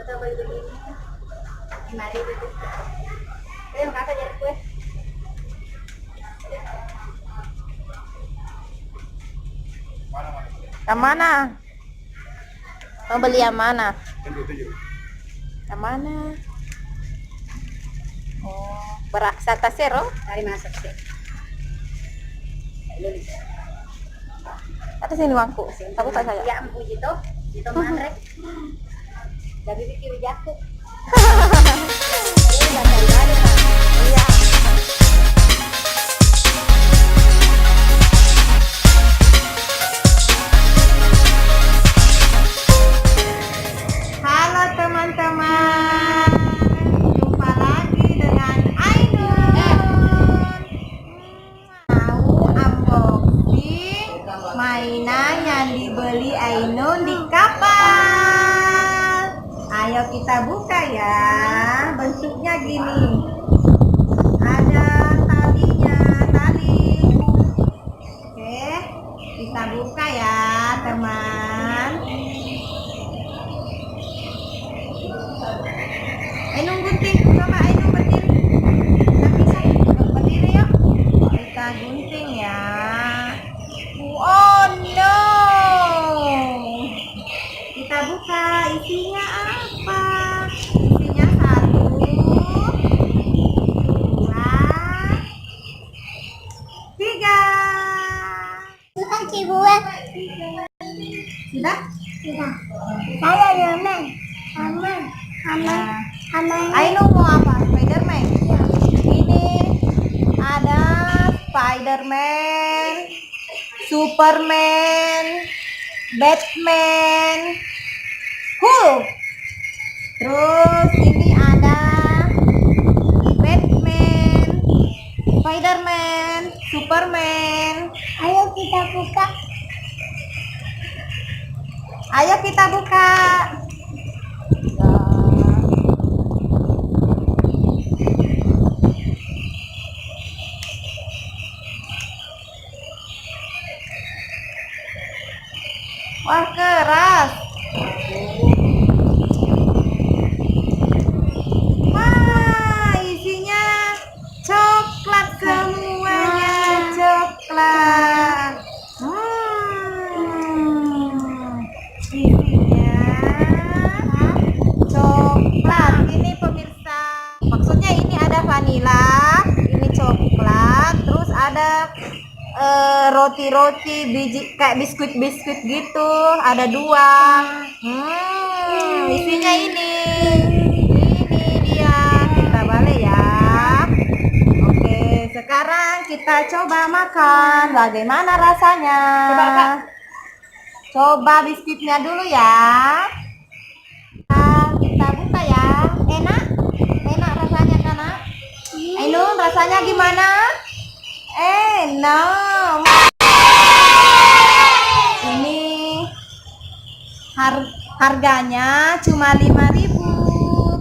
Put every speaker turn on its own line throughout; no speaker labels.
coba begini. 5.000 tuh. Makasih jadi kue.
Yang mana? Mau beli yang mana? Yang mana? Oh, berak sata sero?
Dari masak sih.
Ada sini uangku. Aku tak saya.
Ya ampun gitu manrek. Dari Riki Wijaku.
Iya. Halo teman-teman, jumpa lagi dengan Ainun. Mau unboxing mainan yang dibeli Ainun di kapal. Ayo kita buka ya. Bentuknya gini. Ada talinya, tali. Oke, kita buka ya, teman. Ainun gunting, coba Ainun berdiri. Nggak bisa, berdiri yuk. Kita gunting ya. Oh no. Kita buka, isinya apa? Isinya 1, 2, 3.
Bukan cibuan.
Sudah?
Sudah. Saya Yemen. Aman. Aman. Aman.
Ainun mau apa? Spiderman. Ini ada Spiderman, Superman, Batman, Hulk. Terus ini ada Batman, Spiderman, Superman.
Ayo kita buka.
Ayo kita buka. Wah, keras. Wah, isinya coklat semuanya, coklat. Isinya coklat. Ini pemirsa. Maksudnya ini ada vanila, ini coklat, terus ada roti-roti biji kayak biskuit-biskuit gitu, ada 2. Isinya ini dia. Kita balik ya. Oke, sekarang kita coba makan. Bagaimana rasanya? Coba biskuitnya dulu ya. Kita buka ya. Enak rasanya kan? Ainun, rasanya gimana? Enak. Ini harganya cuma 5.000.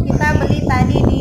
Kita beli tadi di